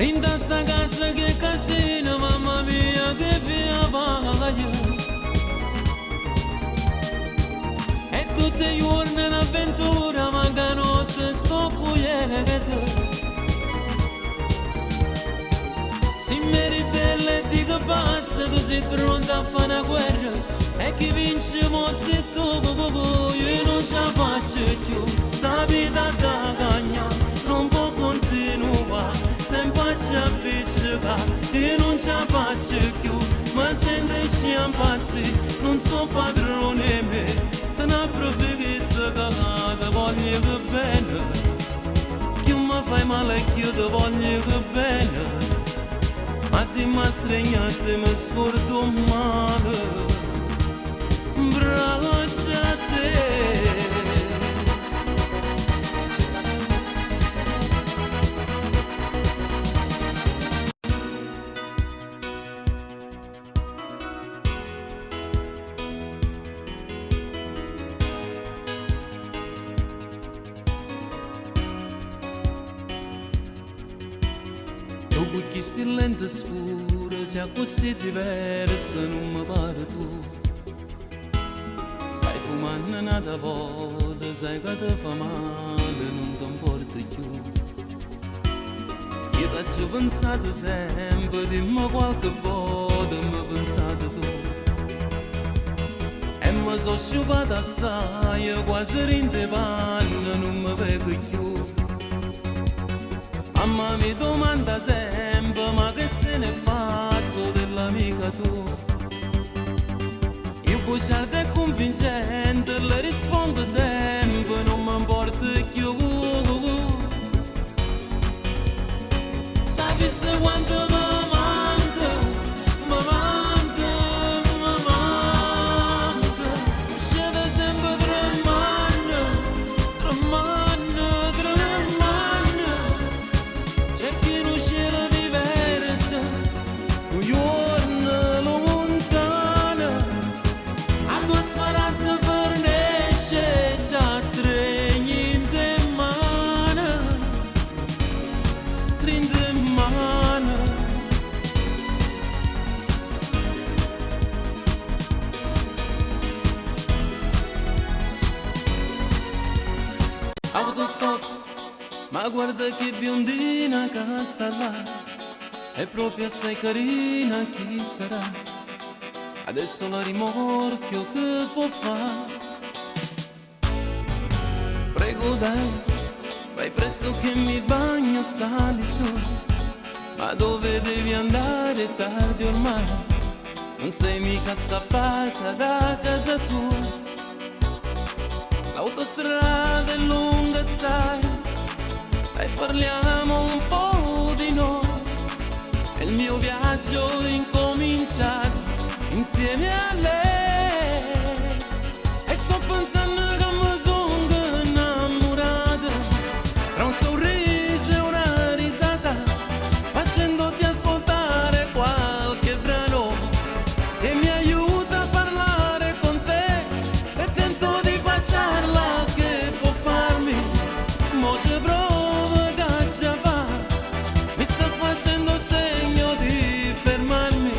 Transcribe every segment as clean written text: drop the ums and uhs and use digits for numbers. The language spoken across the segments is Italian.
Rinda sta casa che casino, mamma mia che via vai. E tutte i giorni un'avventura, manca notte sto quieto. Se mi ribella e dico basta, tu sei pronta a fare una guerra. E chi vince mo sei tu, io non ce la faccio più. Sta vita da cagna, non può continuare, sempre ci appiccica, io non ce la faccio più. Ma sento sciampazzi, non so padrone me, te ne approfitto cagata, voglio che bene. Chi mi fai male, chi ti voglio che bene. Ma se mi stregnate mi scordo male, braccia a te. Con chi sti lente scure, sia così diversa, non mi pare tu. Stai fumando una volta, sai che ti fa male, non ti importa più. Io ti ho pensato sempre, dimmi qualche volta, mi pensato tu. E mi sono sciupata assai, quasi rinde panna, non mi vedo più. Mamma mi domanda sempre, ma che se ne è fatto dell'amica tua? Io bugiardo e convincente, le rispondo sempre, non mi importa più. Sai se quanto mi manca, mi manca, mi manca. Scende sempre tremando, tremando, tremando. Cerchi un cielo diverso, un giorno lontano, a tua speranza fornisce, ci stringi in te mano, rinde mano. Autostop, ma guarda che biondina che sta là, è proprio assai carina, chi sarà? Adesso la rimorchio che può fare? Prego dai, fai presto che mi bagno, sali su. Ma dove devi andare? È tardi ormai, non sei mica scappata da casa tua. L'autostrada è lunga, sai, e parliamo un po' di noi. E il mio viaggio è incominciato insieme a lei. E sto pensando che mi sono innamorata, tra un sorriso e una risata, facendoti ascoltare qualche brano che mi aiuta a parlare con te. Se tento di baciarla, che può farmi? Mo se prova che già va, mi sta facendo segno di fermarmi.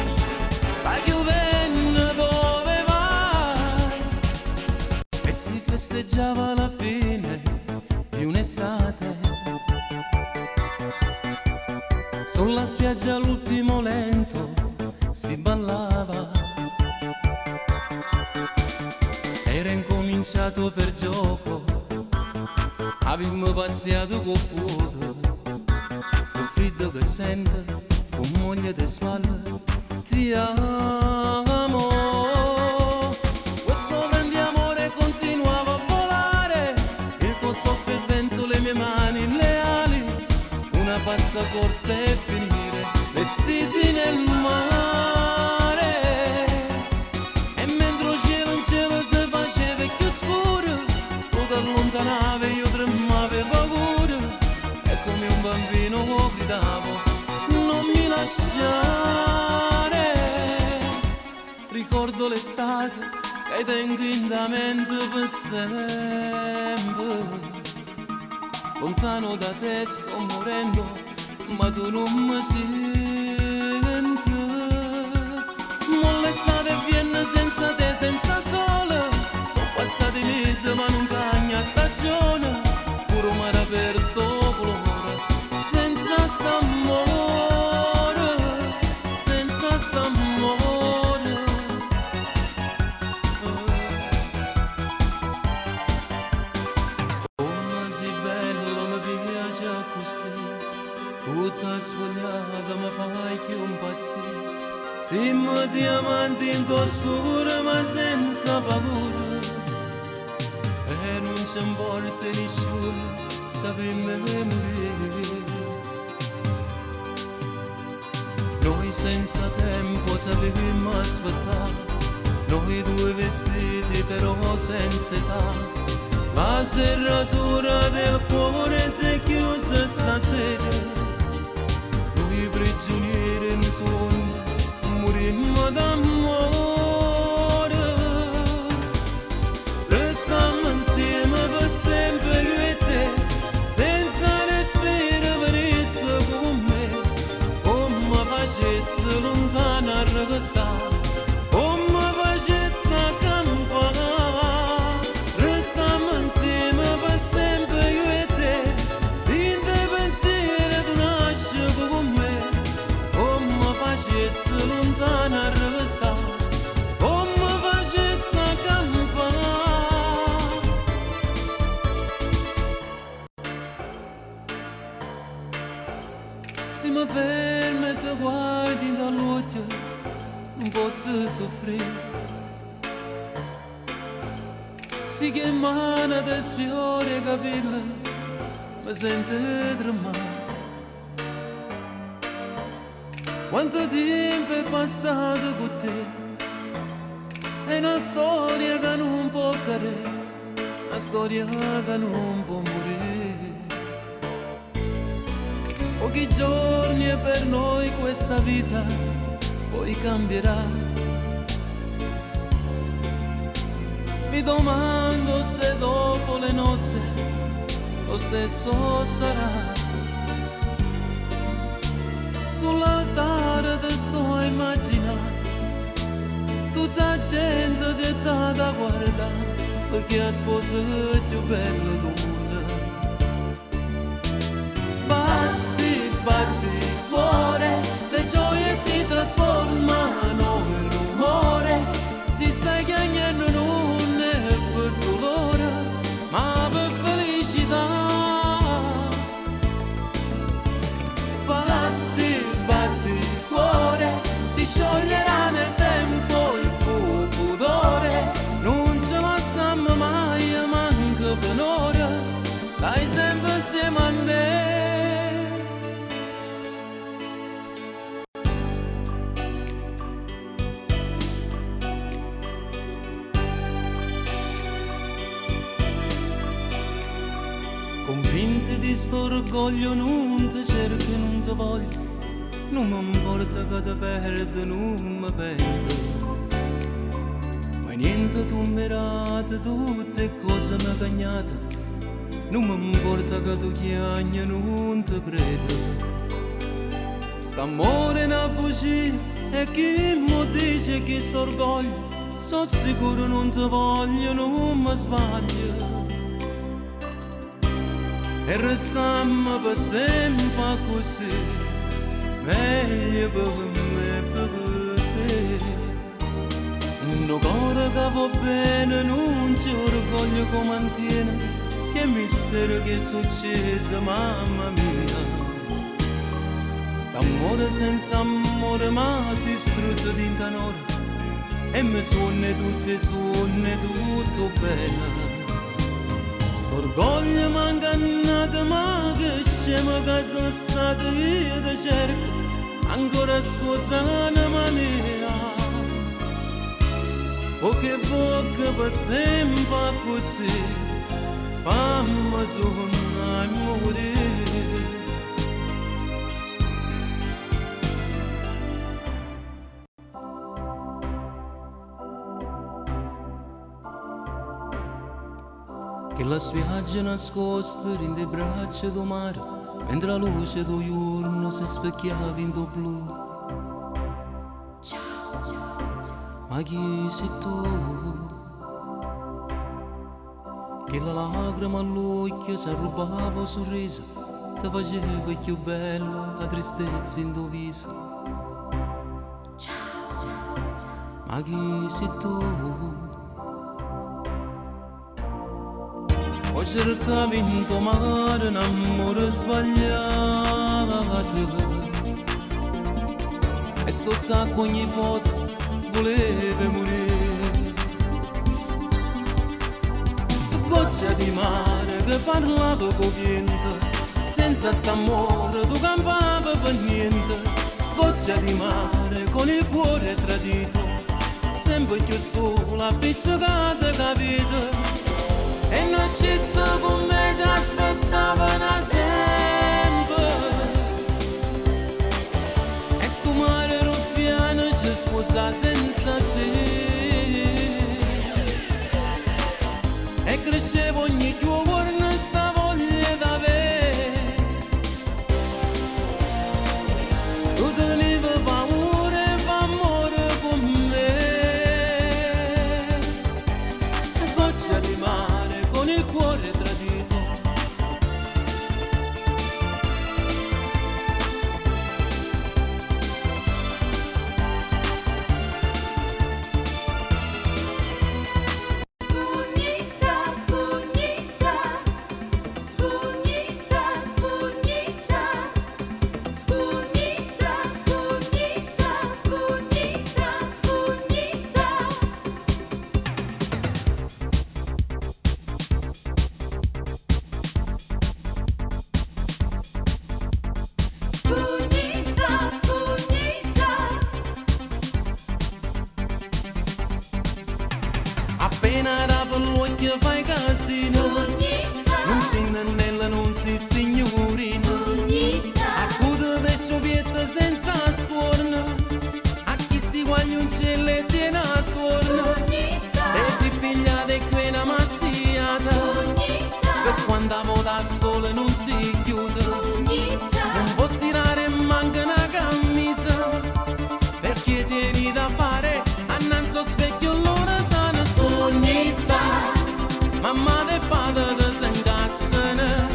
Stai piovendo, dove vai? E si festeggiava la fine di un'estate, sulla spiaggia l'ultimo lento si ballava. Era incominciato per gioco, avevamo pazziato con fuoco, il freddo che sente con moglie di spalle. Ti amo. Questo grande amore continuava a volare, il tuo soffio e il vento, le mie mani, le ali, una pazza corsa e finire vestiti nel mare. E mentre il cielo si faceva più scuro, tu ti allontanavi, io tremavo e paura, e come un bambino gridavo, non mi lasciare. Ricordo l'estate che tengo in mente per sempre. Lontano da te sto morendo, ma tu non mi senti. Molestate e viene senza te, senza sole. Sono passati mesi ma non cagna stagione. Pure un mare perso colore, senza st'amore, senza st'amore. Come sei bello, mi piace così. Tutta svogliata mi fai che un pazzire. Siamo diamanti in tuo scuro ma senza paura. E non ci importa nessuno, sappiamo morire. Noi senza tempo sappiamo aspettare. Noi due vestiti però senza età. La serratura del cuore si è chiusa stasera. Noi prigionieri in sogno morimmo d'amore. Restiamo insieme per sempre io e te, senza respiro venisse con me. Come facesse lontana a restare, come facesse a campare. Restiamo insieme per sempre io e te, dinte pensieri tu nasci con me. Come facesse lontana a restare, come facesse a campare. Se mi fermi e ti guardi dall'occhio, non posso soffrire. Se che mano ti sfiora i capelli, mi sento tremare. Quanto tempo è passato con te, è una storia che non può cadere, una storia che non può morire. Pochi giorni e per noi questa vita poi cambierà. Mi domando se dopo le nozze lo stesso sarà. Sull'altare ti sto a immaginare tutta gente che t'ha da guardare, perché la sposa è più bella del mondo. Batti, batti cuore, le gioie si trasformano in rumore. Si sta chiagnando non è per dolore, ma per felicità. Si scioglierà nel tempo il tuo pudore, non ce la siamo mai, manca per un'ora, stai sempre insieme a me. Convinti di sto orgoglio non ti cerco e non ti voglio. Non mi importa che ti perdo, non mi pento. Ma niente tu mirate, tutte cose mi cagnate. Non mi importa che tu chiagni, non ti credo. St'amore è una bugia e chi mi dice che s'orgoglio, so sicuro non ti voglio, non mi sbaglio. E restiamo per sempre così, meglio per me e per te. Un cuore che va bene, non c'è orgoglio che mantiene. Che mistero che è successo, mamma mia. St'amore senza amore m'ha distrutto di canore. E mi suona tutto bene. St'orgoglio m'ha ingannato, ma che scemo che sono stato io ti cerco. Ancora scusa una mia, o che bocca per sempre così, fammi sognare e morire. Che la spiaggia nascosta in le braccia del mare mentre la luce del giorno si specchiava in do blu. Ma chi sei tu? Che la lacrima all'occhio si rubava il sorriso, ti faceva più bello la tristezza in tuo viso. Ma chi sei tu? Ho cercato in tuo mare un amore sbagliato e sotto a ogni foto volevo morire. Goccia di mare che parlava con vento, senza st'amore tu campava per niente. Goccia di mare con il cuore tradito, sempre più sola, appiccicata, capito? E non ci sta con me, ci aspettava da sempre. E sto mare ruffiano ci sposa senza sé. E crescevo ogni giorno sta voglia d'avere. Tu tenevi paura e fa amore con me. Goccia di mare con il cuore tradito. Appena da per l'occhio fai casino, non si nannella, non si signorina. Accudo del sovieto senza scorno, a chi sti guaglioncelli tiene attorno. E si piglia di quella mazziata, per quando amo da scuola non si chiude. Non può stirare manca una camisa, perché devi da fare annanzi allo specchio l'ora sana. Scognizza, mamma e padre ti si incazzano,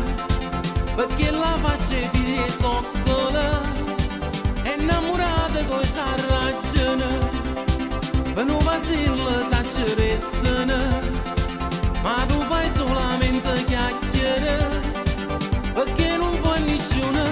perché la faccia i figli soccola, è innamorata con sa ragione, per non vasillo sa ceressene, ma tu fai solamente chiacchiere, perché non vuoi nessuno.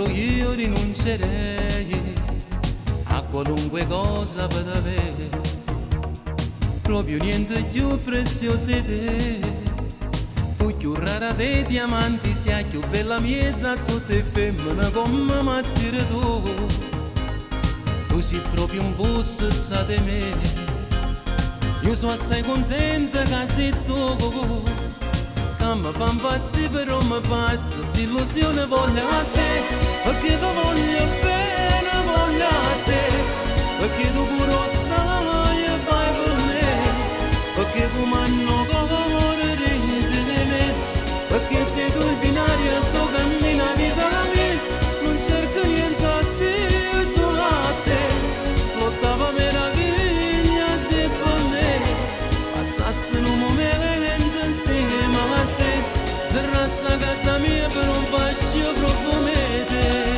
Io rinuncerei a qualunque cosa per avere proprio niente più prezioso di te. Tu più rara dei diamanti, sia più bella miezza, tutte femmine come m'attiri tu. Tu sei proprio un busto sa di me, io sono assai contenta che sei tu. Mi fa impazzire però mi basta st'illusione, voglio a te, perché ti voglio bene, voglio a te, perché tu pure lo sai e fai per me, perché tu m'hanno cuore dentro di me, perché sei tu il binario e tu cammini la vita da me, non cerco niente a te, solo a te, l'ottava meraviglia sei per me, passassero un momento insieme a te. Serrassa a casa mia per un fascio profumete.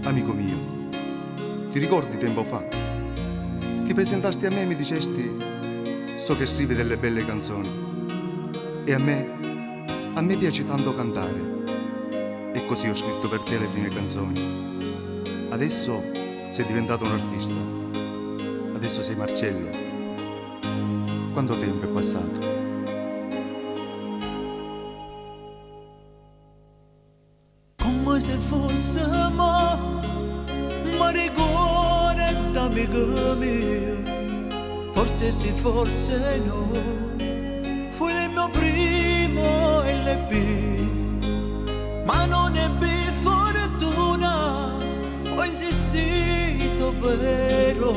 Amico mio, ti ricordi tempo fa? Ti presentasti a me e mi dicesti: so che scrivi delle belle canzoni. E a me piace tanto cantare. E così ho scritto per te le prime canzoni. Adesso sei diventato un artista. Adesso sei Marcello. Quanto tempo è passato? Come se fosse ma ricorda amico mio, forse sì, forse no, fu il mio primo LP, ma non ebbi fortuna, ho insistito però,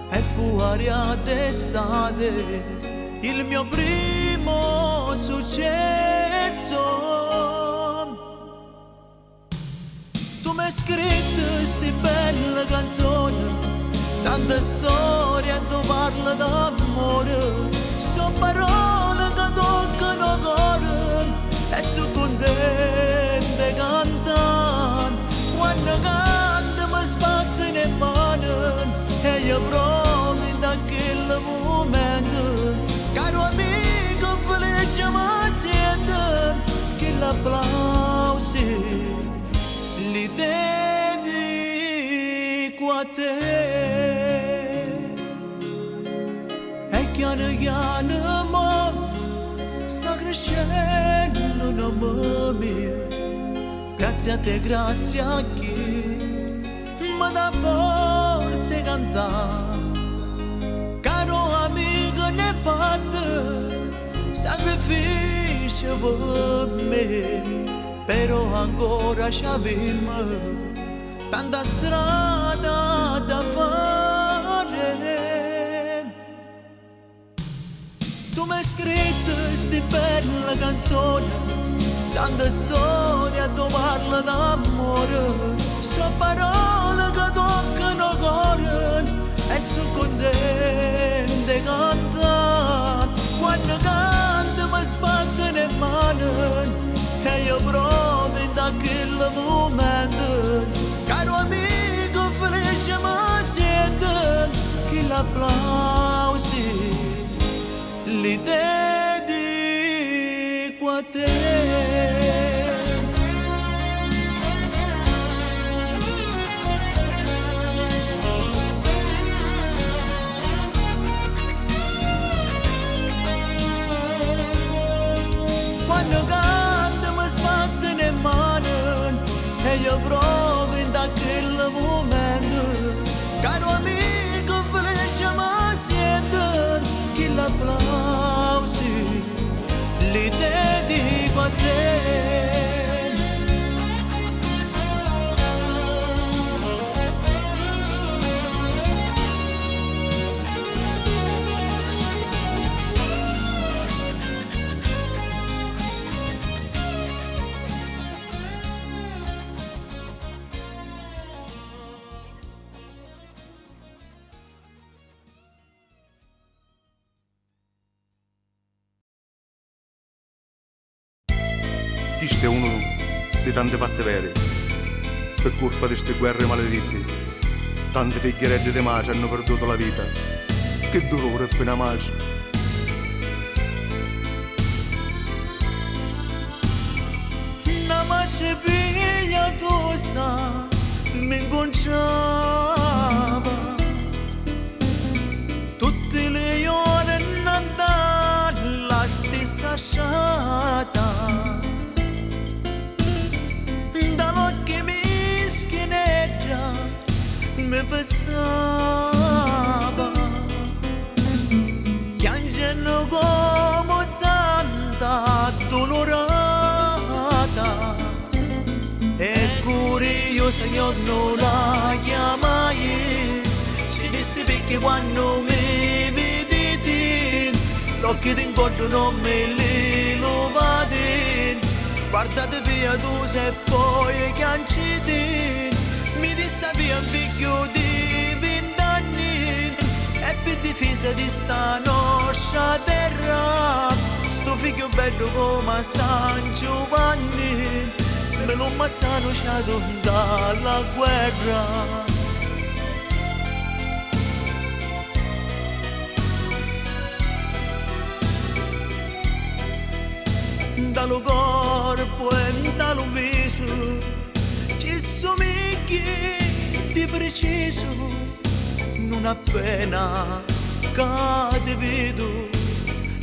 e fu aria d'estate il mio primo successo. Tu mi hai scritto sti belle canzoni, tante storie tu parli d'amore, sono parole che toccano cuore e sono contente cantando. Quando canto mi sbatto le mani e io provo da quel momento, caro amico felice mi sento che l'applausi li dedico a te. E piano piano mo sta crescendo un amore mio, grazie a te, grazie a chi mi dà forza di cantare. Caro amico, ne hai fatto sacrificio per me, però ancora c'abbiamo tanta strada da fare. Tu mi hai scritto sti belle canzoni, tante storie tu parli d'amore, sono parole che toccano cuore e sono contente cantare. Quando canto mi sbatto le mani e io provo da quel momento, caro amico felice mi sento che l'applausi li dedico a te. Quando canto mi sbatto le mani e io provo da quel momento, caro amico felice mi sento che l'applausi li dedico a te. Questo è uno di tante fatte vere. Per colpa di queste guerre maledette, tante figlierelle di maci hanno perduto la vita. Che dolore appena maci. Una mace piglia tosta mi incontrava, tutte le ore andava la stessa sciata. Mi pensava piangendo come santa dolorata, e curiosa io non la chiamai, si disse perché quando mi vedete l'occhio d'incontro non me li lovate, guardate via tu se poi chianciti. Mi disse via un figlio di 20 anni e per difesa di sta nostra terra, sto figlio bello come San Giovanni, me lo ammazzano sciato dalla guerra. Dallo corpo e dallo viso ci somigli di preciso, non appena che ti vedo,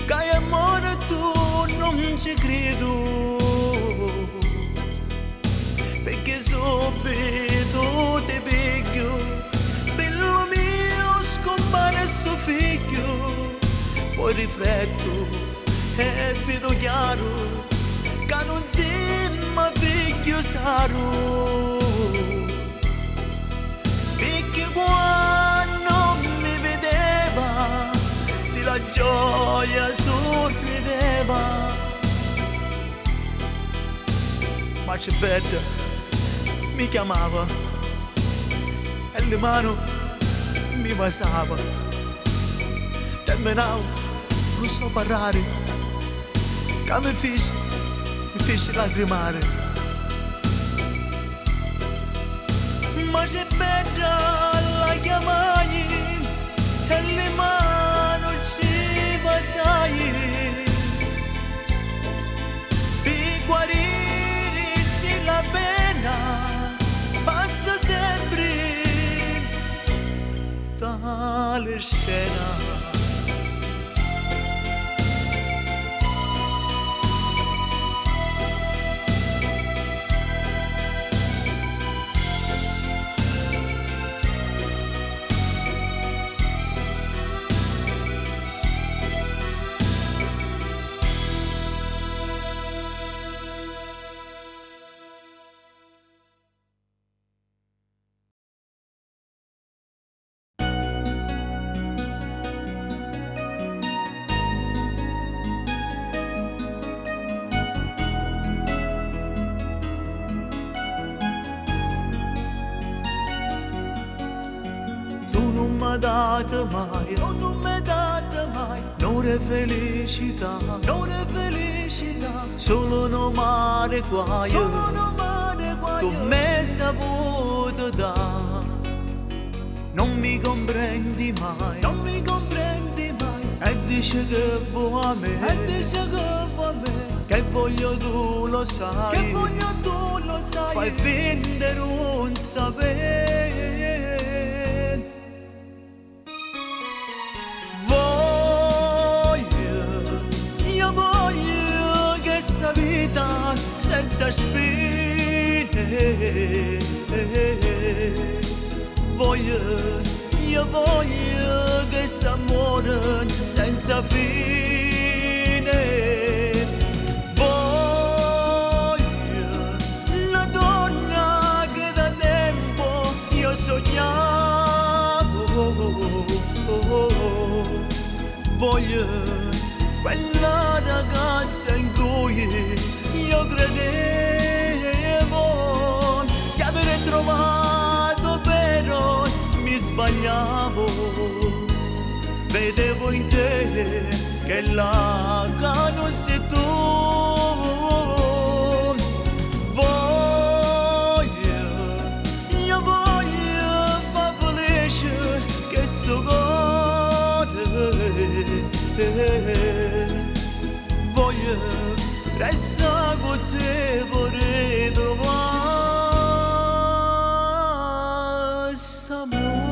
che amore tu non ci credo, perché subito ti piglio, bello mio scompare suo figlio, poi rifletto e vedo chiaro che non siamo figlio saro, perché quando mi vedeva di la gioia sorrideva, ma c'è bella mi chiamava e le mani mi basava, terminavo, non so parlare, che mi fece lacrimare. Ma c'è bella la chiamai e le mani ci passai, per guarirci la pena faccio sempre tale scena. Date mai, non mi date mai, non è felicità, solo no mare guaio, tu mi saputo da, non mi comprendi mai, e dice che vuoi a me, che voglio tu lo sai, fai finta di non sapere. Voglio questa vita senza spine, io voglio questo amore senza fine, voglio la donna che da tempo io sognavo, voglio quella ragazza in cui io credevo che avrei trovato, però mi sbagliavo, vedevo in te che la non sei tu, io voglio far felice che so voglio restare con te, vorrei trovare st'amore.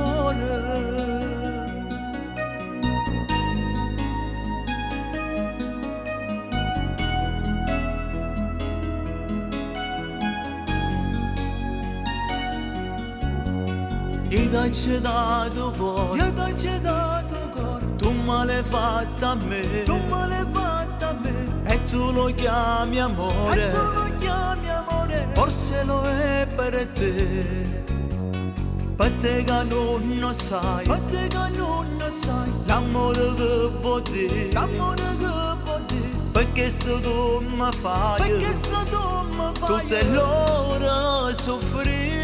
Io t'ho dato cuore, tu me l'hai fatta a me, e tu lo chiami amore, forse lo è per te che non sai, l'amore che vuoi dire, perché se tu mi fai, tutte l'ora soffrire.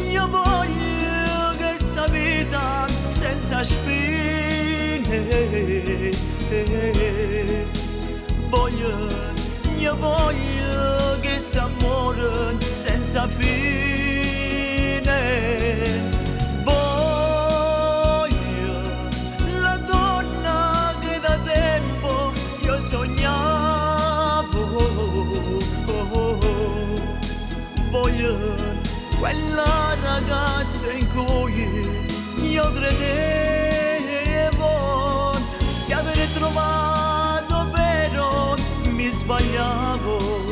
Io voglio questa vita senza spine, Voglio, io voglio che s'amore senza fine. Voglio la donna che da tempo io sognavo. Voglio quella ragazza in cui io credevo di aver trovato, però mi sbagliavo.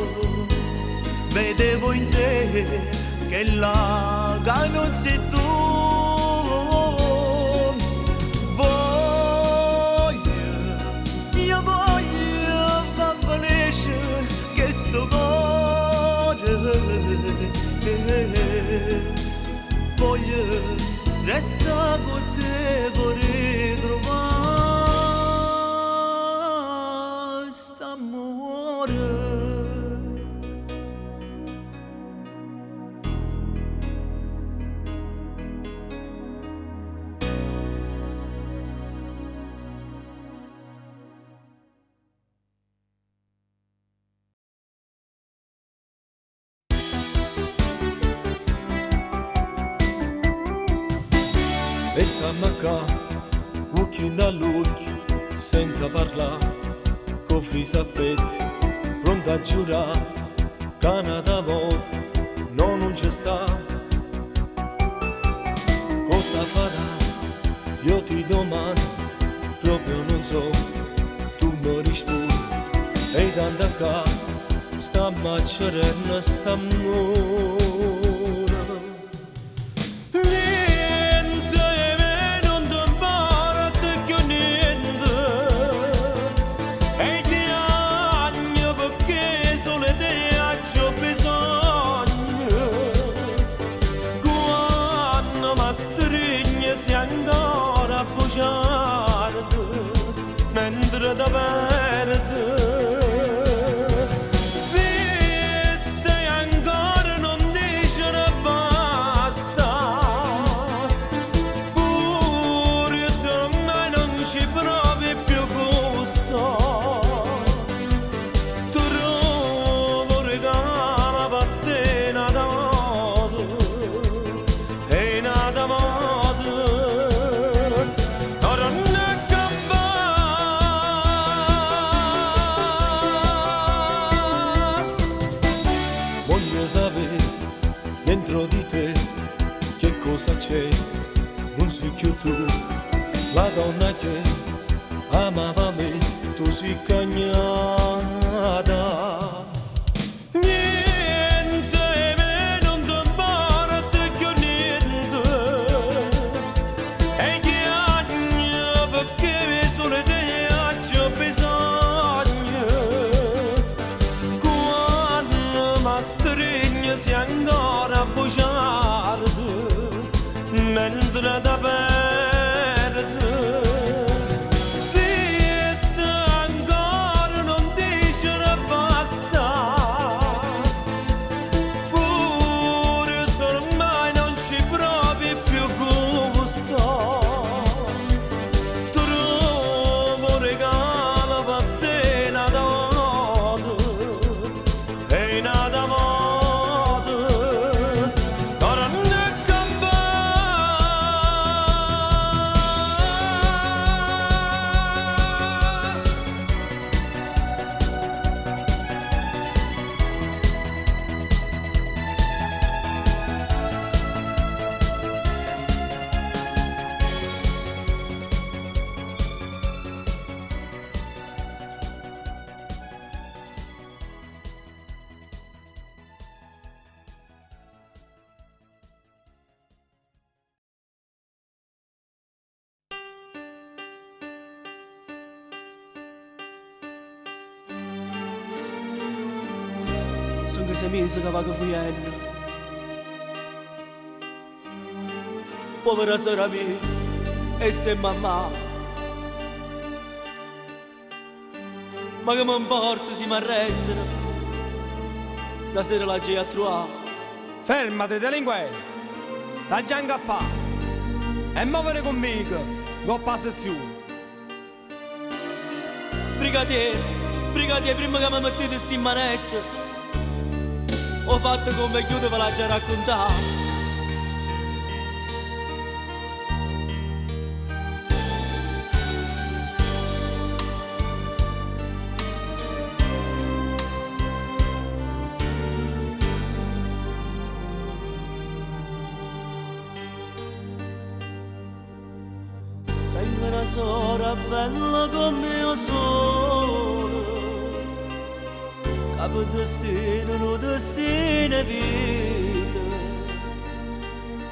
Vedevo in te che la che non sei tu. Io voglio far felice che sto cuore. Voglio resta con te, vorrei trovare st'amore. E stiamo qua, occhi dall'occhio, senza parlare, con viso a pezzi, pronto a giurare, che una volta non c'è sta. Cosa farà? Io ti domando, proprio non so, tu mi rispondi, e tanto qua, stiamo a cercare st'amore. Si ancora a bugiardi mentre da perde. Viste ancora non dicono basta, pure se ormai non ci provi più gusto. Tu trovo regalo per te nata modo e nata modo. Dentro di te che cosa c'è? Non sei più tu, la donna che amava me, tu sei cagnata. Niente me non ti importa più niente, e che agno perché solo te ho bisogno. Quando mi stringi si ancora bugiardi mentre da perde. Resta ancora non dice basta, pure se ormai non ci provi più gusto. Trovo regalo per te nata modo e nata modo. Sono che sei mesi che vado fuggendo, povera sera mia, e sei mamma. Ma che mi importa se mi arrestano, stasera la c'è a trovare. Fermati, delinquente! Da già incappare! E muovere conmigo, con passazione! brigadier, prima che mi mettete sti manette, ho fatto come chiudo ve l'ha già raccontato. Tengo una sora bella come io sono, capo destino, no destino vita,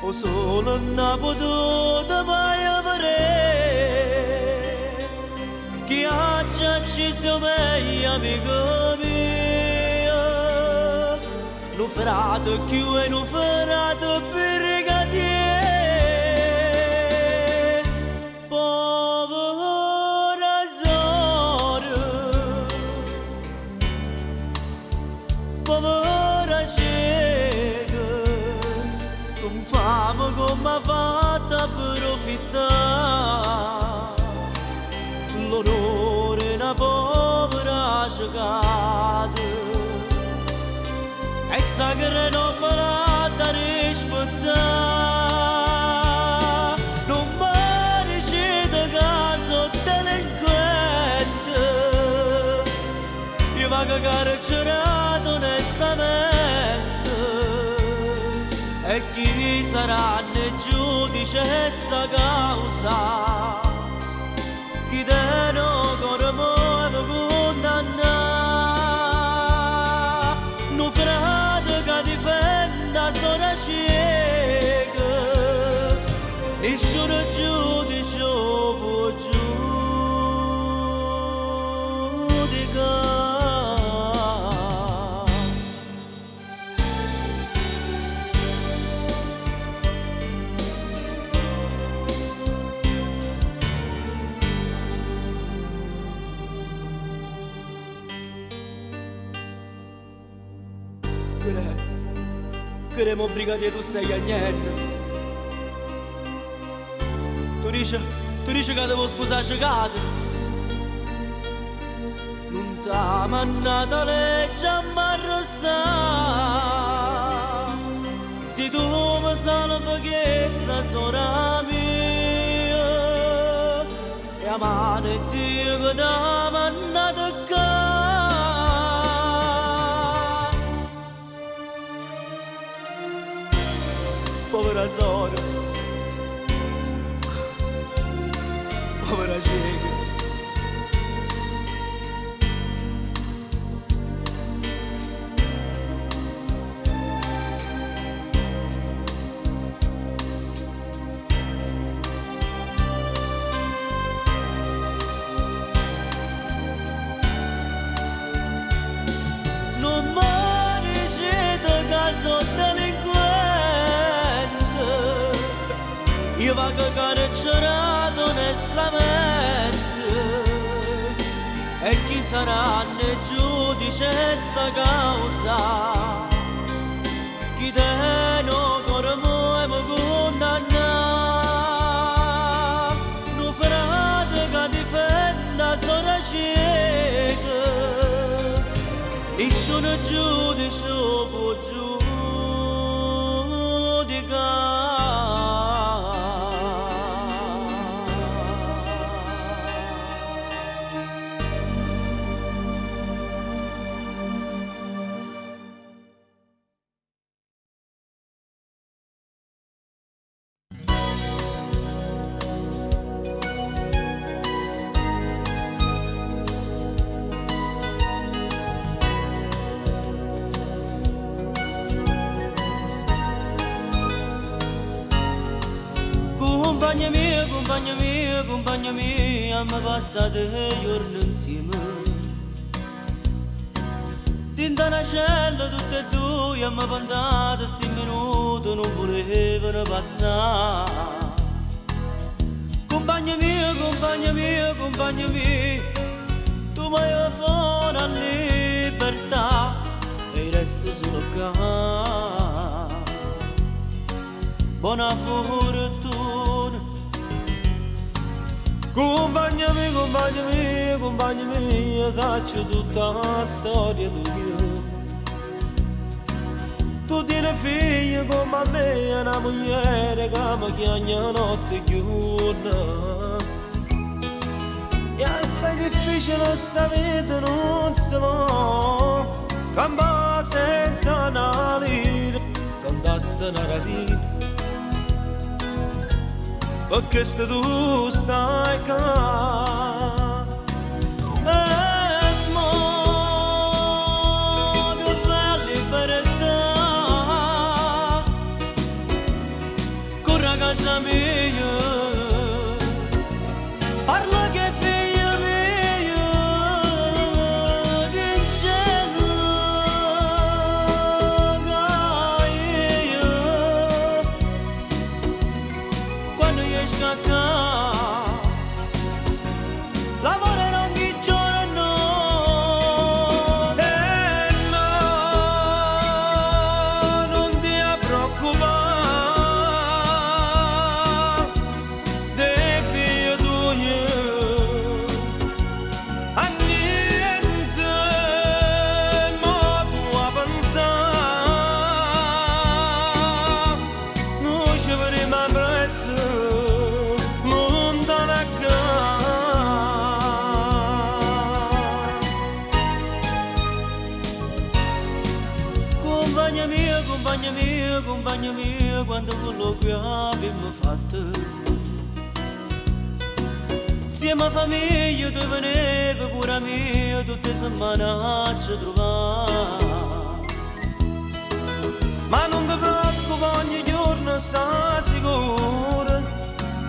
o solo una potuta mai avere, chi ha già ucciso me, amico mio, non ferato più e non ferato brigadier. Come ha fatto a approfittare l'onore una povera cicata e sa che non me l'ha da rispettare. Non mi dicete che sono delinquente, io vado carcerato onestamente. E chi sarà il giudice sta causa? Chi te non corre mi condanna? Non frate che difenda sola cieca, nessuno giudice può giudicare. Queremo brigadier, tu sei a niente. Tu dici che devo sposare cicata. Non t'ha mannata legge a m'arrestare. Se tu mi salvi che sta sora mia, e a mano e Dio che t'ha mannata qua. Povera Sora, povera cieca. Non mi dicete che sono delinquente, io vado carcerato onestamente. E chi sarà il giudice sta causa? Chi te non corre mi condanna? Non frate che difenda sola cieca, nessuno giudice può giudicare. Compagna mia, mi passate i giorni insieme. Tinta una cella tutte e due, mi pandate sti minuti, non volevano passare. Compagna mia, tu mi hai fatto una libertà e resto solo qua. Buona fortuna Accompagnami, accompagnami, accompagnami, io faccio tutta la storia tua. Tu tieni figli come a me, una moglie che mi chiama notte e giorno. E assai difficile sta vita, non si può campare senza una lira, tanta sta una rapina. Perché se tu stai qua e mo che bella libertà corre a casa mia parla che figlia mia di cielo quando esco a casa lavorerò ogni giorno e no, non ti preoccupare dei figli tuoi a niente mo tu a pensare noi ci vedremo presto lontano a compagna mia, quando quello che abbiamo fatto. Insieme a famiglia tu venevi pure mia, tutte le settimane ci trovare. Ma non ti preoccupare, ogni giorno sta sicura,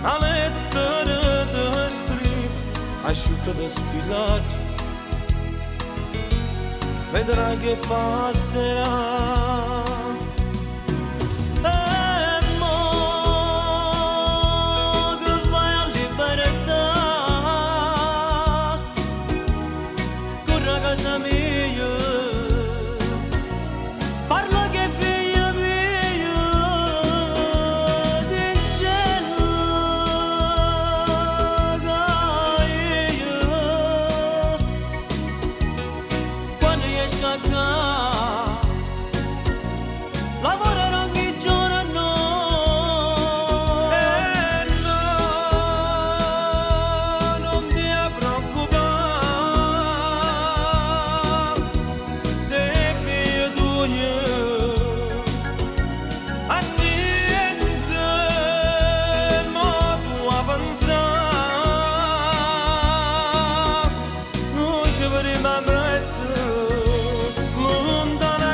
la lettera ti scrivo, asciutta da stilare. Vedrai che passerà. E mo che vai a libertà, corri a casa mia, parla che figlia mia di cielo quando esco a casa lavorerò ogni giorno e no, non ti preoccupare dei figli tuoi a niente mo tu a pensare noi ci vedremo presto lontano a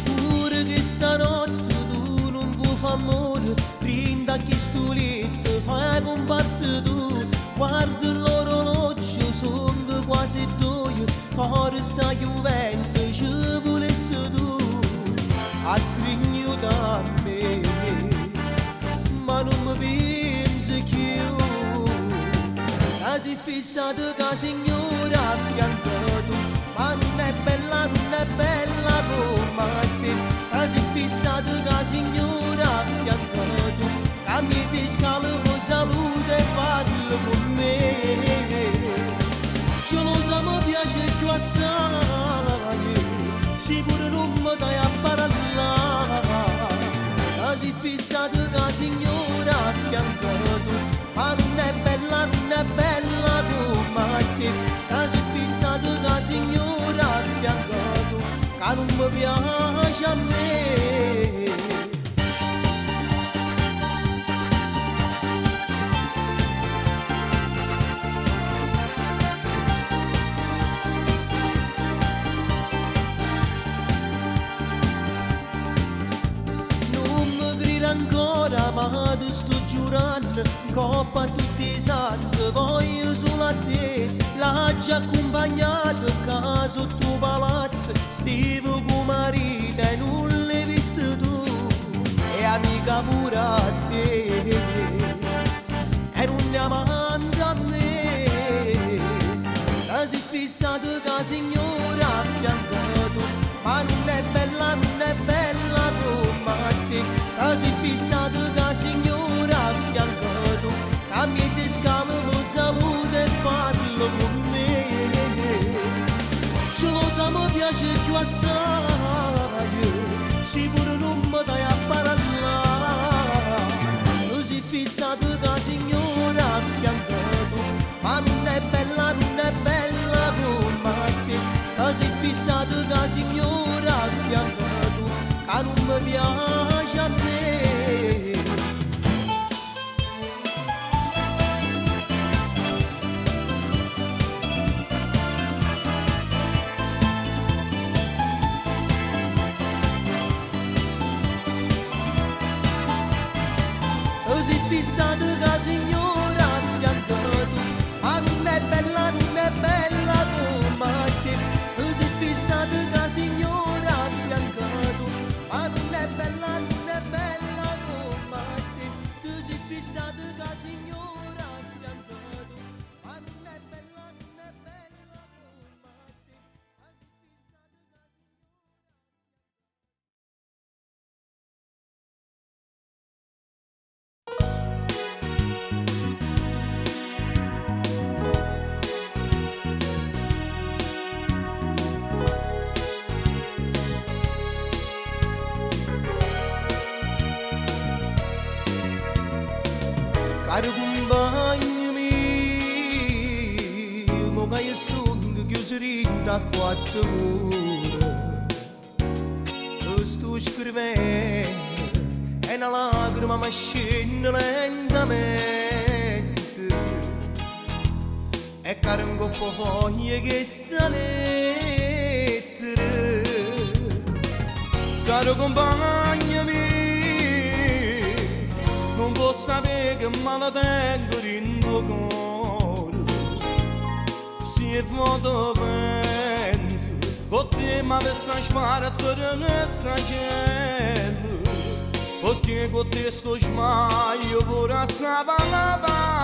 pure che stanotte tu non vuoi fare amore, brinda chi sto letto, fai comparsa tu, guarda l'orologio, sono quasi due, fuori sta chiudendo, ci volessi tu, a stringere da me, ma non mi pensi più, sei fissata che la signora a fianco tu, ma non è bella come te, sei fissata che la signora a fianco tu, che mi ti scala con salute e parla con me. Ce lo so, mi piace più assai, sicuro non mi dai a parlare, sei fissata che la signora a fianco tu, ma non è bella come te, sei fissata che la signora a fianco tu, che non mi piace a me. ancora, ma ti sto giurando, coppa a tutti i santi, voglio solo a te, l'ha già accompagnato, caso tuo palazzo, stivo con marito e non l'hai visto tu, e amica pure a te, e non ne amanti a me, la si fissato che la signora a fianco tu, ma non è bella come te, la si fissato che la signora a fianco tu, a mezze scale lo saluto e parlo con me, ce lo sa mi piace più assai, sicuro non mi dai a parlare, la si fissato che la signora a fianco tu, ma non è bella come te, la si fissato che la signora a fianco tu, che non mi piace a me. Così fissato che la signora a fianco tu, ma non è bella come te, così fissato che la signora a fianco tu, ma non è bella come te, così fissato che la signora a fianco tu, ma non è bella come te, caro compagno mio, mo che io sto chiuso a quattro mura, sto scrivendo e una lacrima mi scende lentamente, e caro un po' foglie che sta lettere, Caro compagno mio, non può sapere che male tengo in tuo cuore, se vuoto penso, con te mi avessi sparato per cielo, perché con te sto smaglio pure savanava.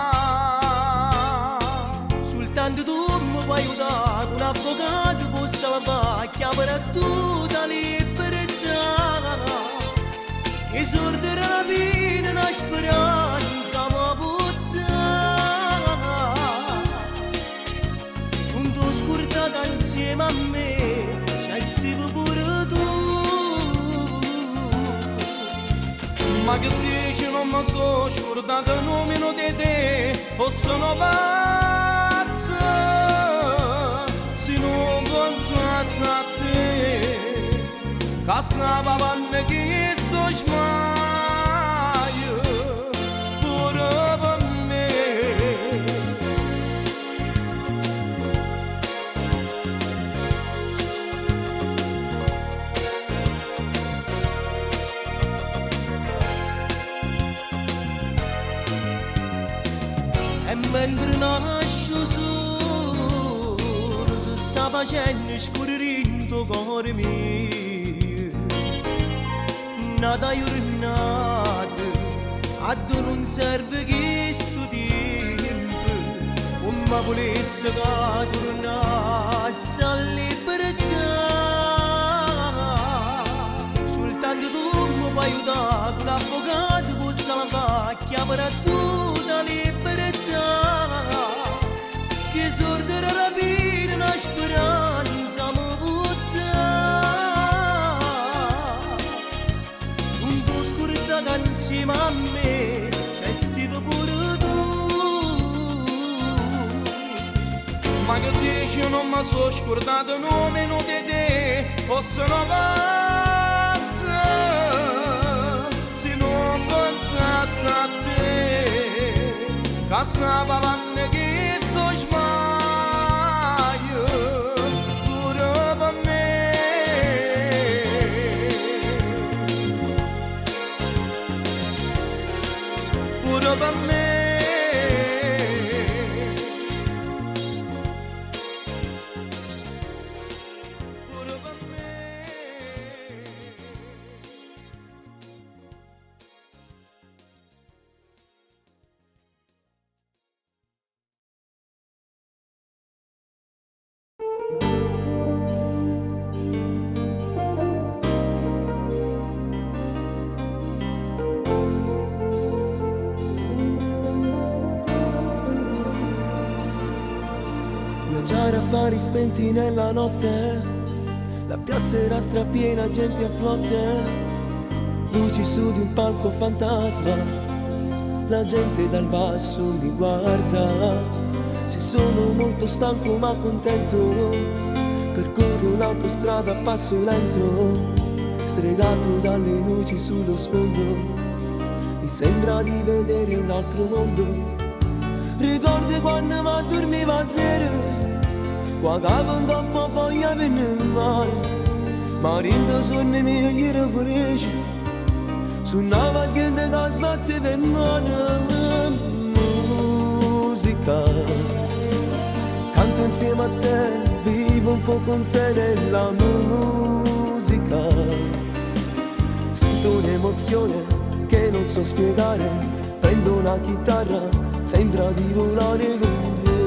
soltanto tu mi puoi aiutare, un avvocato può salvare, chiamare tutta libertà, che sorderà la vita, una speranza mi può dare, non ti scordata insieme a me, c'hai stivo pure tu. Ma che dici non mi so scordato il nome di te, o sono pazzo se non pensassi a te, che stava avanti che sto smaglio pure per me. E mentre nasco solo, si sta facendo scorrere in tuo cuore mio, nata giornata, a tu non serve che sto tempo, come volesse che tornasse a libertà, soltanto tu mi puoi aiutare, un avvocato può salvare, chiamare tutta libertà, che sorderà la vita, una speranza mi può dare, non ti scordare che insieme a me c'è stato pure tu. Ma che dici non mi so scordato il nome di te, o sono pazzo se non pensassi a te, che stava avanti che sto sbaglio pure per me. fari spenti nella notte, la piazza era strapiena, gente a flotte, luci su di un palco fantasma, la gente dal basso mi guarda. Se sono molto stanco ma contento, percorro l'autostrada a passo lento, stregato dalle luci sullo sfondo, mi sembra di vedere un altro mondo. Ricordi quando mi dormiva a sera, guardavo in coppa voglia per il mare, ma rindo sonno miei era felice, suonava gente che sbatte per mano. Musica, canto insieme a te, vivo un po' con te nella musica, sento un'emozione che non so spiegare, prendo una chitarra, sembra di volare con te.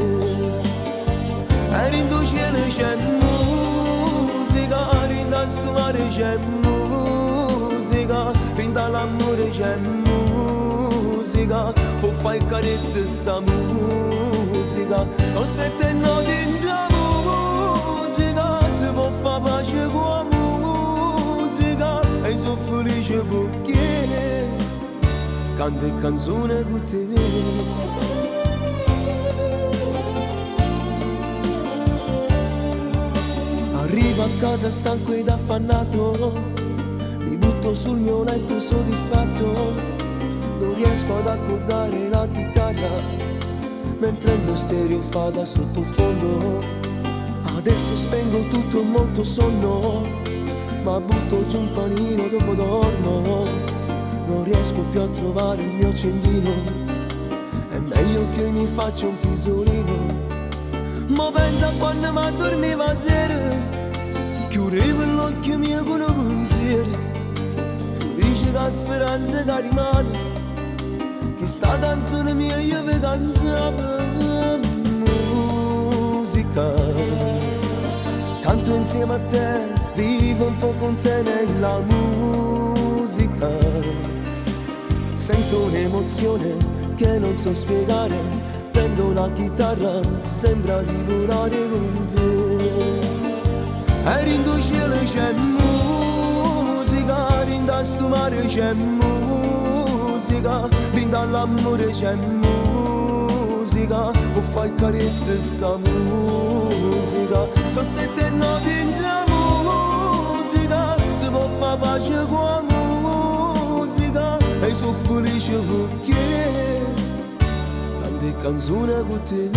E in tuo cielo c'è musica, in sto mare c'è musica, in dall'amore c'è musica, può fare carezze sta musica, non sente note in la musica, si può fare pace con la musica, e sono felice perché canto e canzone con te. Arrivo a casa stanco ed affannato, mi butto sul mio letto soddisfatto, non riesco ad accordare la chitarra, mentre il mio stereo fa da sottofondo. Adesso spengo tutto molto sonno, ma butto giù un panino dopo dormo, non riesco più a trovare il mio accendino, è meglio che mi faccia un pisolino. Ma pensa quando mi dormiva a sera, chiudevo l'occhio mio con un pensiero, felice che la speranza che rimane, che sta canzone mia io vi cantavo. Musica, canto insieme a te, vivo un po' con te nella musica, sento un'emozione che non so spiegare, prendo una chitarra, sembra di volare con te. E in tuo cielo c'è musica, in sto mare c'è musica, in dall'amore c'è musica, può fare carezze sta musica, so sette note in la musica, si può fare pace con la musica, e sono felice perché canto e canzone con te.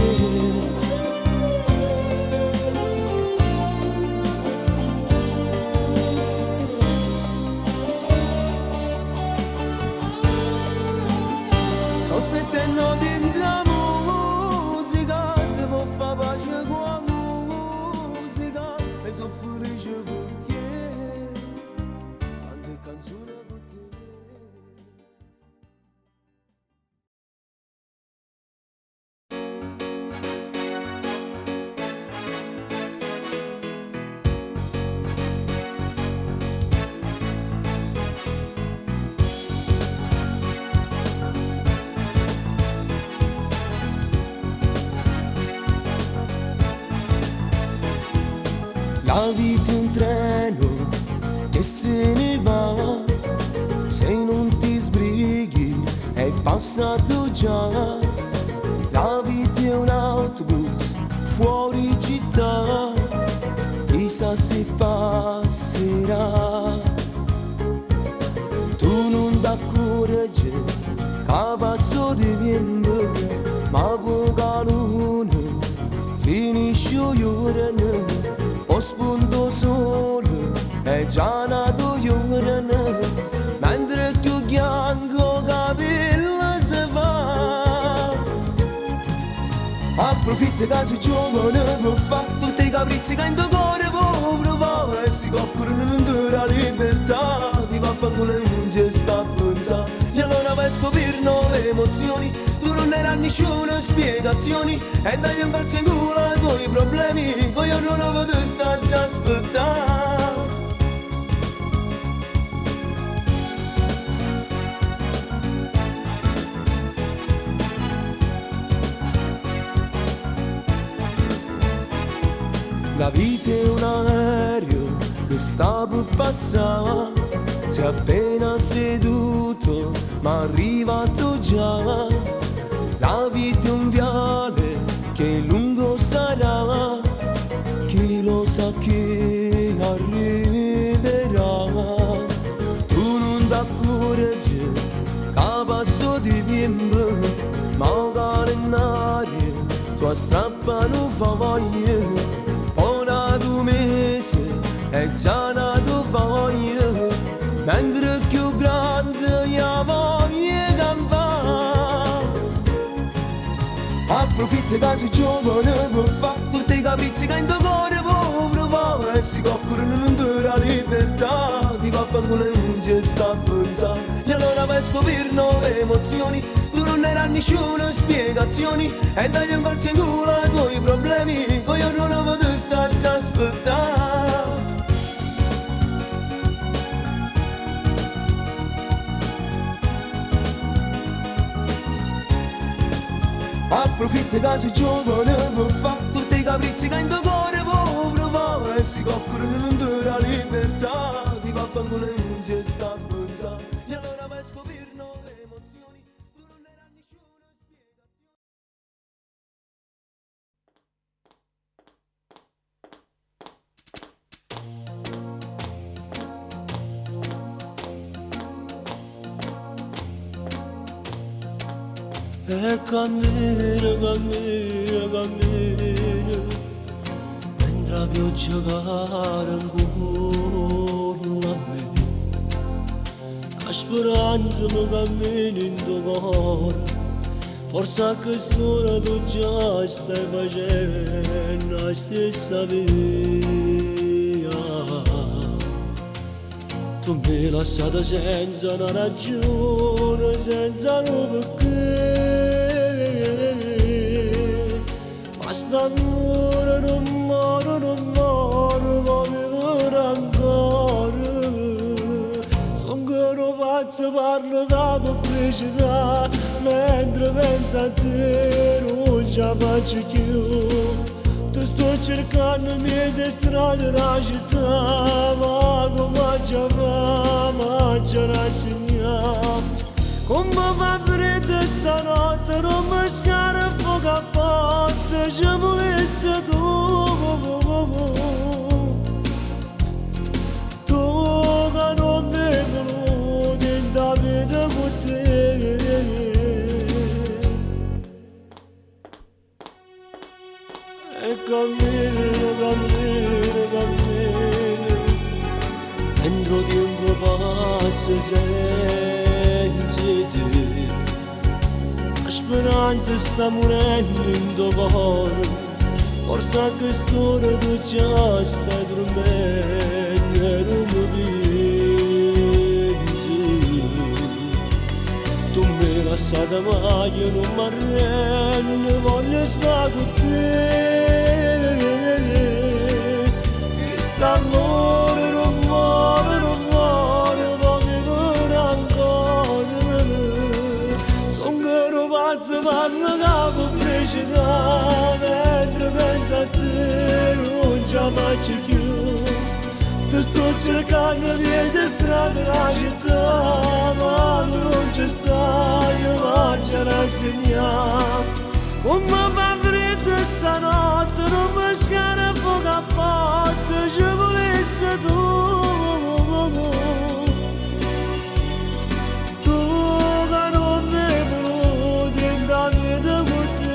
So sette note in la musica, se può fare pace con la musica, e sono felice perché canto e canzone con te. La vita è un treno che se ne va, se non ti sbrighi è passato già. La vita è un autobus fuori città, chissà se passerà. Tu non dà coraggio, cavasso di viento, ma poca luna finisce giorno. O spunto sole è già nato giorno, mentre più bianco capello si fa. Approfitta che sei giovane per fare tutti i capricci che in tuo cuore può provare, e si coprono non dura libertà, ti va a fare con le luci sta a pensare, e allora vai a scoprire nuove emozioni, tu non ne hai nessuna spiegazioni, e dai un pezzo in culo ai tuoi problemi, poi io non lo vedo sta già aspettare. che sta per passare, si è appena seduto, ma è arrivato già. La vita è un viale che lungo sarà, chi lo sa che arriverà. Tu non t'accorgi che passo di tempo, magari in aria tua strappa non fa voglia. Poi nato mese e già nato voglia, mentre più grande io voglio campare. Approfitta che sei giovane per fare tutti i capricci che in tuo cuore può provare, e si coccorano non te la libertà, ti va con le unghie sta a pensare. E allora per scoprire nuove emozioni, tu non ne hai nessuna spiegazioni, e dagli un calcio in culo ai tuoi problemi, poi io non posso stare già a aspettare. Approfitta che sei giovane per fare tutti i capricci che in tuo cuore può provare, e si coccorano non te la libertà, ti va con le unghie sta a pensare. E allora per scoprire nuove emozioni, tu non ne hai nessuna spiegazione. E cammina, cammina, cammina, mentre la pioggia cara incolla a me. La speranza mi cammina in tuo cuore, forse a quest'ora tu già stai facendo la stessa via. Tu mi hai lasciato senza una ragione, senza un perché. Ma st'amore non muore, ma vivere ancora. Sono ancora pazzo, parlo da pubblicità, mentre penso a te non ce la faccio più. Tu sto cercando le mie strade della città, ma come ci fa, ma ce la segniamo. Come fa freddo stanotte, non mi scara fuoco a forte, ci volesse tu. Tu che non mi voluti in da vita con te. E cammino, cammino, cammino, dentro di un tuo passo senza te. La speranza sta morendo in tuo cuore, forse a quest'ora tu già stai dormendo e non mi pensi. Tu mi hai lasciata ma io non mi arrendo, voglio stare con te. Che st'amore non muore, non muore, ma vivere ancora. Sono ancora pazzo, parlo da pubblicità, mentre penso a te non ce la faccio più. Ti sto cercando le mie strade della città, ma tu non ci stai, ma ce la segniamo. Come fa freddo stanotte, non mi scara fuoco a botte, ci volesse tu. Tu che non mi voluti in da vita con te.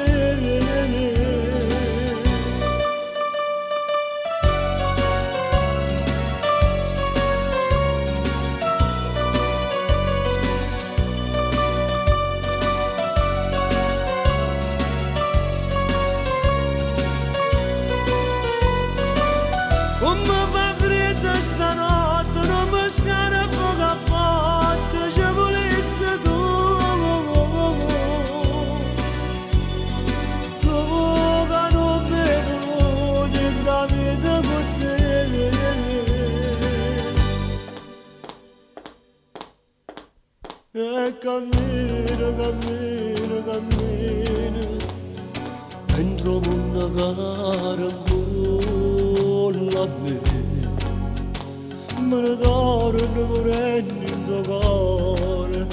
Come fa freddo stanotte, non mi scara fuoco a botte, ci volesse tu. Tu che non mi voluti in da vita con te. E cammino, cammino, cammino, dentro una gara incolla a me. me ne torno morendo in tuo cuore,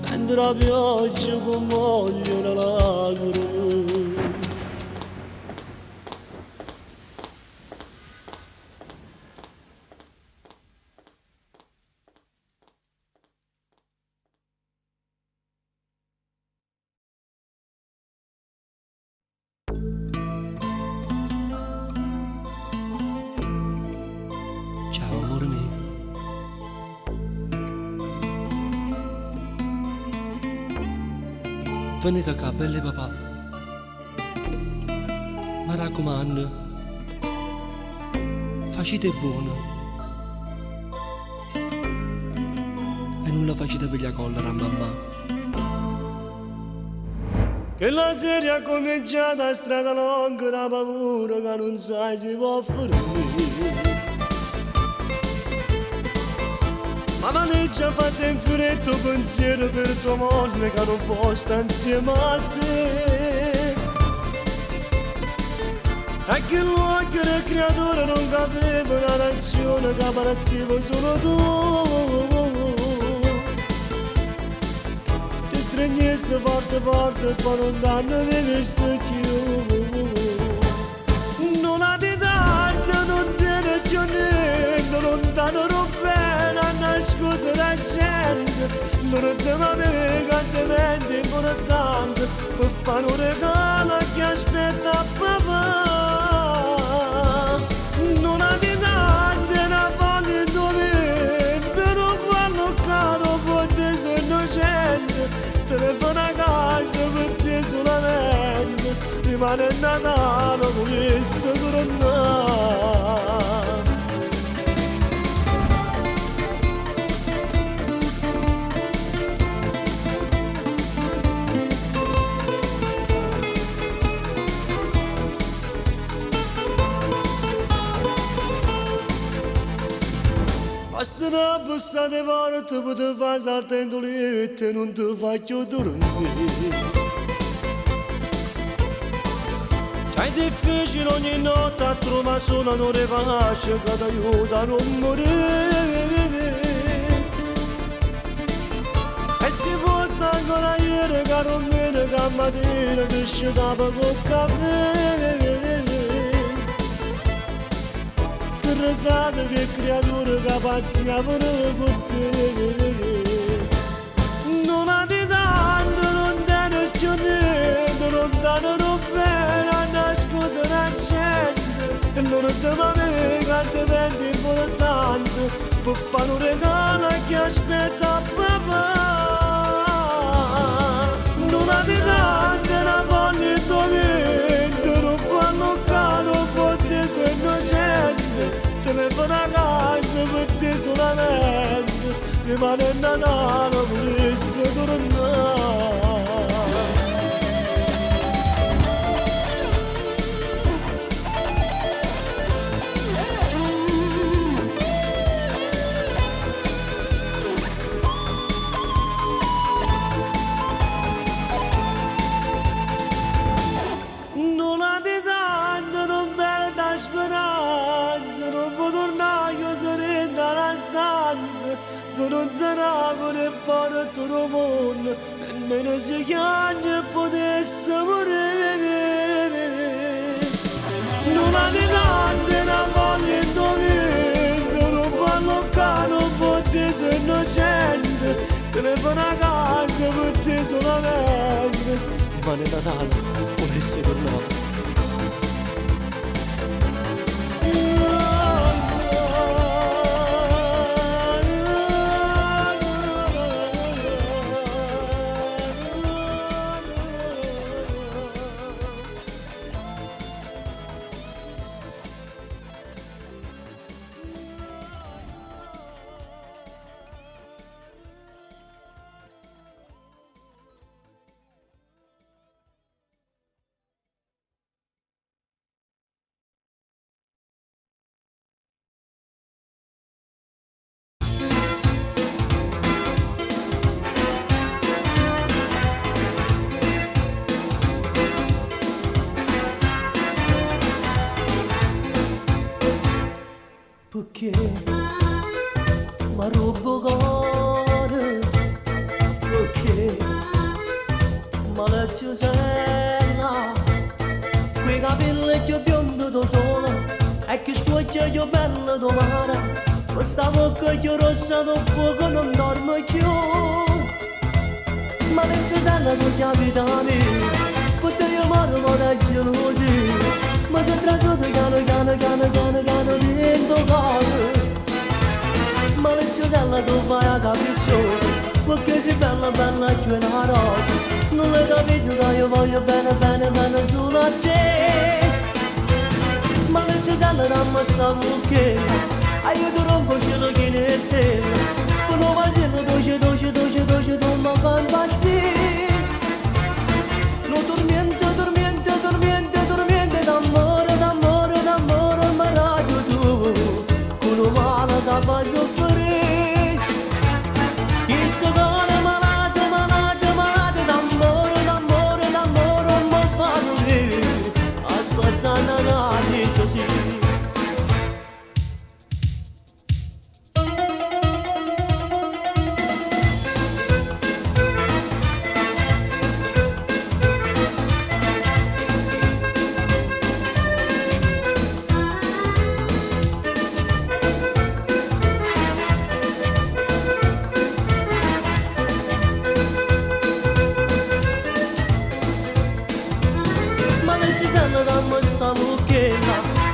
mentre la pioggia commoglie le lacrime. Ciao amore mio. Venite qua, belle papà. Mi raccomando, facite buono. E non la facete per la collera a mamma. Che la serie è cominciata a strada lunga, la paura che non sai si può fermare. La valigia fatta in freddo pensiero per tua moglie che non può stare insieme a te. E che l'occhio del creatore non capiva la ragione che partiva solo tu. Ti stringesti forte forte e poi non danno di visto più. Non ha di tanto, non tiene più niente, non danno bene a nascondere la gente. Non ti va bene quante mente importante per fare un regalo che aspetta papà. Non ha di tanto, una voglia di dovere, non parlo caro, per te sono innocente. Telefona a casa per te solamente, rimane il Natale, volesse tornare. Basta una busta di porta per te fare saltare in tuo letto e non ti faccio dormire. È difficile ogni notte a trovare solo un'ora pace che ti aiuta a non morire. E se fosse ancora ieri che non viene che mattina ti scendava col caffè. Risate che creature che pazziavano con te. Non ha di tanto, non danno più niente, non danno bene a nascondere la gente. E non ti va bene quante venti importante per fare un regalo che aspetta papà. Non ha di tanto, una voglia di dovere, non parlo caro, per te sono innocente. Telefona a casa per te solamente, rimane il Natale, volesse tornare. Non ha di tanto, non perda speranza, non può tornare, io sarei nella stanza, tu non sarai pure fuori a tuo mondo, nemmeno se chiami e potessi morire. Non ha di tanto, una voglia di dovere, non parlo caro, per te sono innocente, telefona a casa per te solamente. Rimane Natale, volesse tornare. Perché ma rubo cuore perché maleziosella quei capelli che biondo da sola e che stuocchia io bella domani questa bocca che rossa da fuoco non dorme più maleziosella tu chiami da me perché io moro ma da gelosi ma se trasotto cano dentro cuore maleziosella tu fai a capricciosa perché sei bella bella più una rosa non l'hai capito che io voglio bene bene bene solo a te maleziosella dammi sta bocchetta aiuto rompo cielo che ne stelle tu non vai dolce tu mi fai impazzire non dormiente d'amore ma radio tu con un male che fai soffrire che sto cuore malato d'amore mi fa morire aspettando la dice sì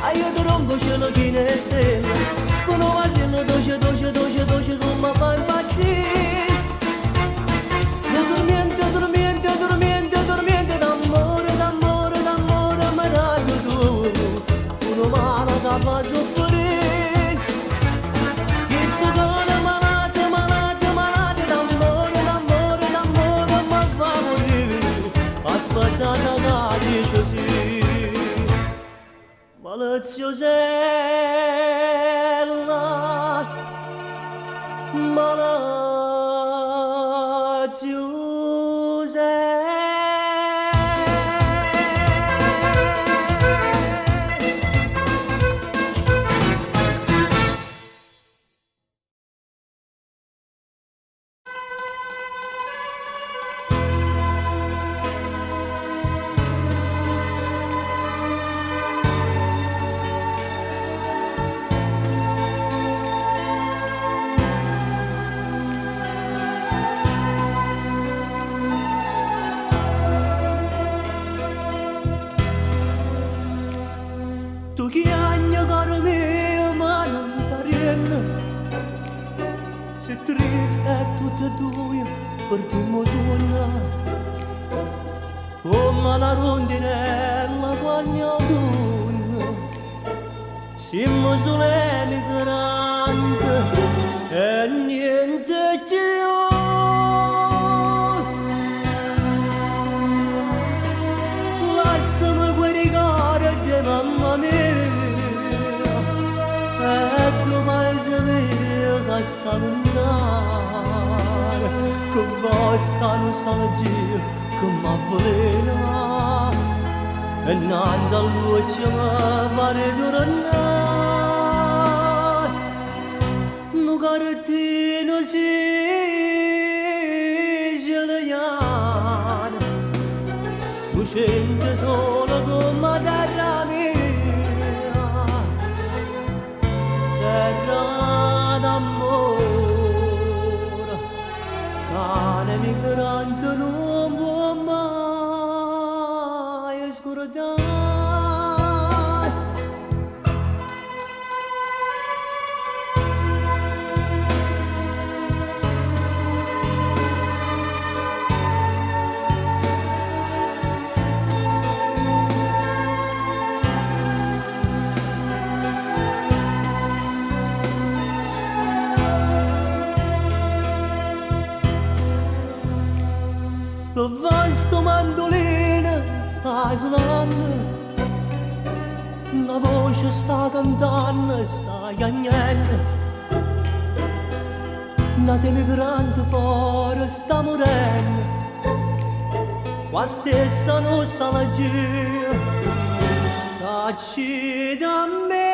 aiuto rompo cielo che ne stelle con un vasello dolce tu mi fai impazzire non dormiente d'amore ma radio tu uno male che fa soffrire che sto cuore malato d'amore mi fa morire aspettando che dice sì maleziosella tu chiagna caro mio ma non t'arriende sei triste e tutte e due perché mi sogna come la rondinella quando donna siamo solemi grande e niente più lasciami quei ricordi di mamma mia e tu mai sapevi che sta lontana che voi sta nostalgia che m'avvelena e non da luce mi pare tornare non cartino si geliana lucente solo come terra mia terra d'amore cane migrante non può mai scordare che vai sto mandolino sta suonando la voce sta cantando sta piagnendo una emigrante fuori sta morendo qua stessa non sta la gira dacci da me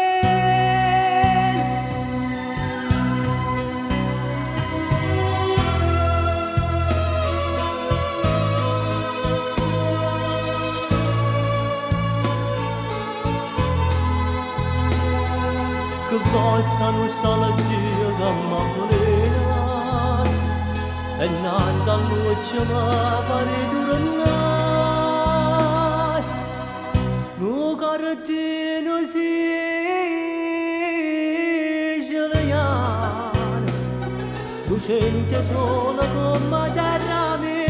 sta nostalgia che m'afflena e nanza a luce ma pare durannai nu cartino si gelian lucente sola come terra mia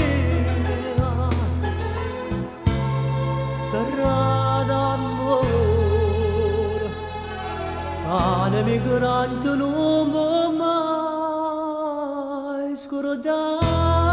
terra d'amore cane migrante non può mai scordare